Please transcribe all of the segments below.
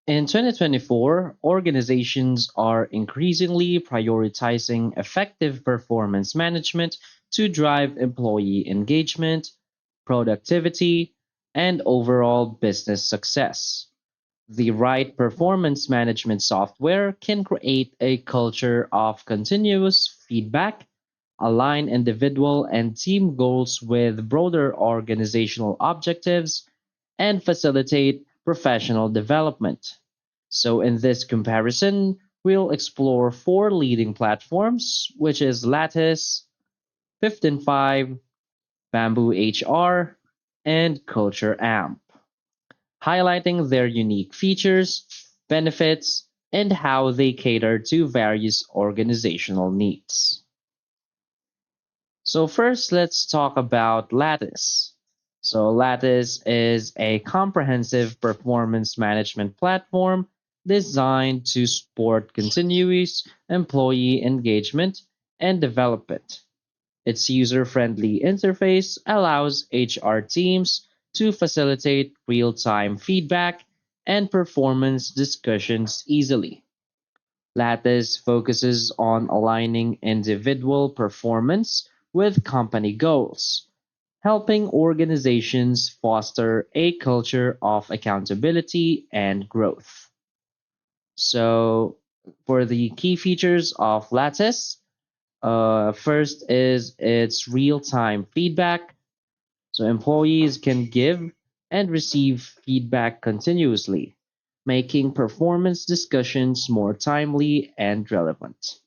In 2024, organizations are increasingly prioritizing effective performance management to drive employee engagement, productivity, and overall business success. The right performance management software can create a culture of continuous feedback, align individual and team goals with broader organizational objectives, and facilitate professional development. So, in this comparison, we'll explore four leading platforms, which is Lattice, 15.5, Bamboo HR, and Culture Amp, highlighting their unique features, benefits, and how they cater to various organizational needs. So first, let's talk about Lattice. So Lattice is a comprehensive performance management platform designed to support continuous employee engagement and development. Its user-friendly interface allows HR teams to facilitate real-time feedback and performance discussions easily. Lattice focuses on aligning individual performance with company goals, helping organizations foster a culture of accountability and growth. So, for the key features of Lattice, first is its real-time feedback. So employees can give and receive feedback continuously, making performance discussions more timely and relevant.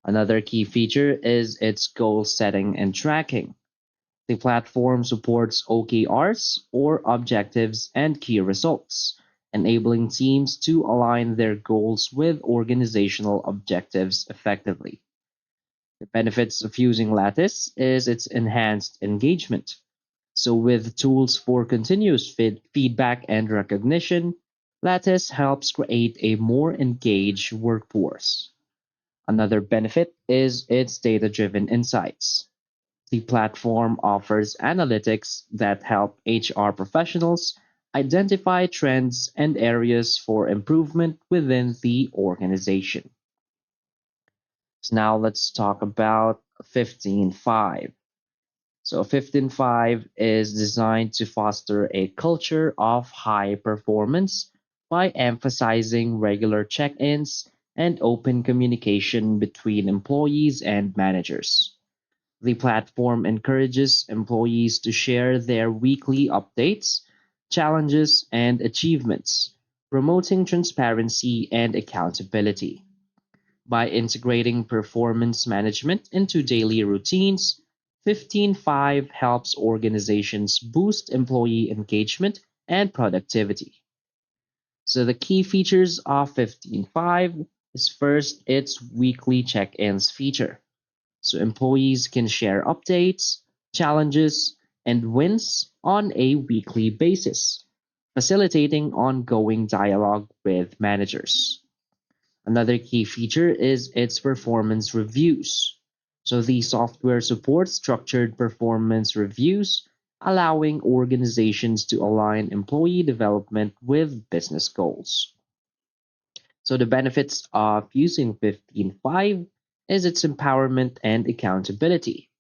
Another key feature is its goal setting and tracking. The platform supports OKRs or objectives and key results, enabling teams to align their goals with organizational objectives effectively. The benefits of using Lattice is its enhanced engagement. So, with tools for continuous feedback and recognition, Lattice helps create a more engaged workforce. Another benefit is its data driven insights. The platform offers analytics that help HR professionals identify trends and areas for improvement within the organization. So now let's talk about 15.5. So 15.5 is designed to foster a culture of high performance by emphasizing regular check-ins and open communication between employees and managers. The platform encourages employees to share their weekly updates, challenges, and achievements, promoting transparency and accountability. By integrating performance management into daily routines, 15.5 helps organizations boost employee engagement and productivity. So the key features of 15.5 is first its weekly check-ins feature. So employees can share updates, challenges, and wins on a weekly basis, facilitating ongoing dialogue with managers. Another key feature is its performance reviews. So the software supports structured performance reviews, allowing organizations to align employee development with business goals. So the benefits of using 15.5 is its empowerment and accountability.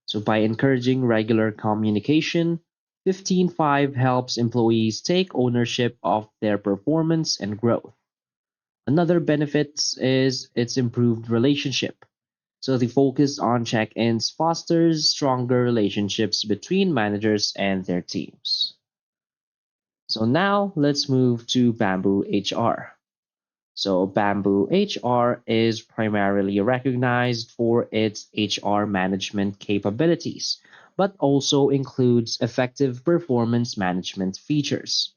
So by encouraging regular communication, 15.5 helps employees take ownership of their performance and growth. Another benefit is its improved relationship. So the focus on check-ins fosters stronger relationships between managers and their teams. So now let's move to Bamboo HR. So Bamboo HR is primarily recognized for its HR management capabilities, but also includes effective performance management features.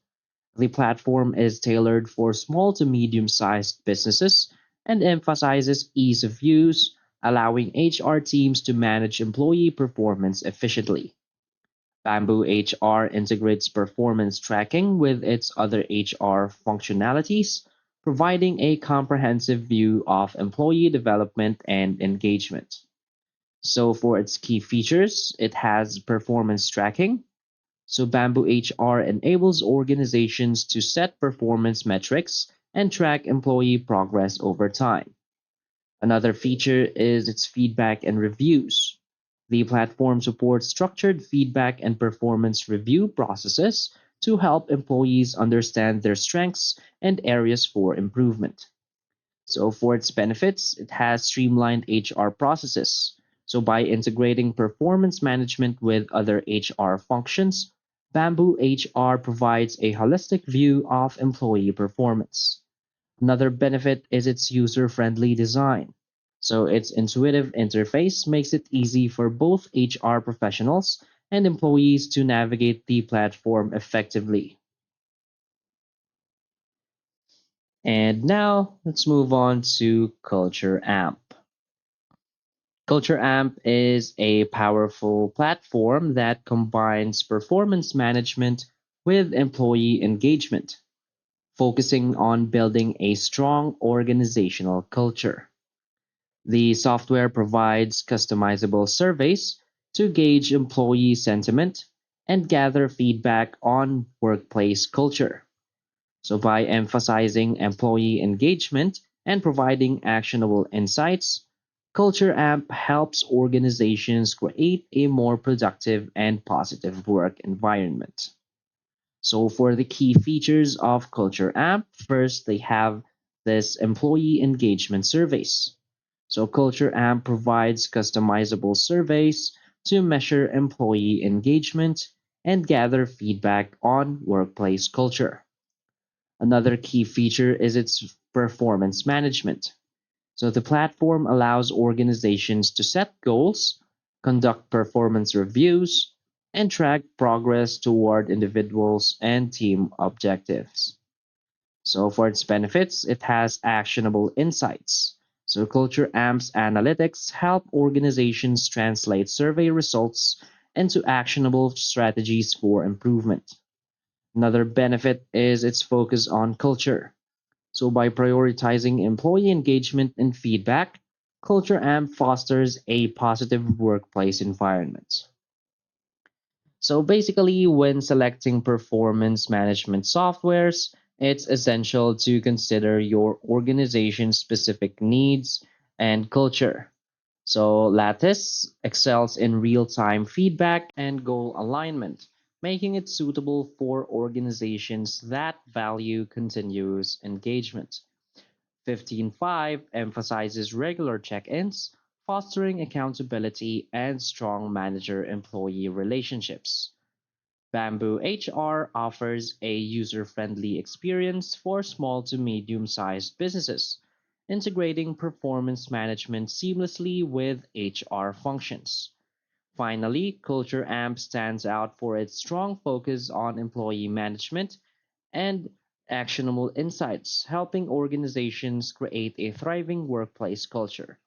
The platform is tailored for small to medium sized businesses and emphasizes ease of use, allowing HR teams to manage employee performance efficiently. Bamboo HR integrates performance tracking with its other HR functionalities, providing a comprehensive view of employee development and engagement. So, for its key features, it has performance tracking. So Bamboo HR enables organizations to set performance metrics and track employee progress over time. Another feature is its feedback and reviews. The platform supports structured feedback and performance review processes to help employees understand their strengths and areas for improvement. So, for its benefits, it has streamlined HR processes. So, by integrating performance management with other HR functions, Bamboo HR provides a holistic view of employee performance. Another benefit is its user friendly design. So, its intuitive interface makes it easy for both HR professionals and employees to navigate the platform effectively. And now let's move on to Culture Amp. Culture Amp is a powerful platform that combines performance management with employee engagement, focusing on building a strong organizational culture. The software provides customizable surveys to gauge employee sentiment and gather feedback on workplace culture. So, by emphasizing employee engagement and providing actionable insights, Culture Amp helps organizations create a more productive and positive work environment. So, for the key features of Culture Amp, first they have this employee engagement surveys. So, Culture Amp provides customizable surveys to measure employee engagement and gather feedback on workplace culture. Another key feature is its performance management. So the platform allows organizations to set goals, conduct performance reviews, and track progress toward individuals and team objectives. So for its benefits, it has actionable insights. So Culture Amp's analytics help organizations translate survey results into actionable strategies for improvement. Another benefit is its focus on culture. So, by prioritizing employee engagement and feedback, Culture Amp fosters a positive workplace environment. So, basically, when selecting performance management softwares, it's essential to consider your organization's specific needs and culture. So Lattice excels in real-time feedback and goal alignment, making it suitable for organizations that value continuous engagement. 15.5 emphasizes regular check-ins, fostering accountability and strong manager-employee relationships. Bamboo HR offers a user-friendly experience for small to medium-sized businesses, integrating performance management seamlessly with HR functions. Finally, Culture Amp stands out for its strong focus on employee management and actionable insights, helping organizations create a thriving workplace culture.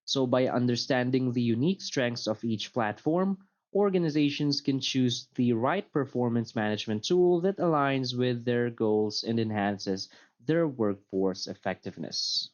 So, by understanding the unique strengths of each platform, organizations can choose the right performance management tool that aligns with their goals and enhances their workforce effectiveness.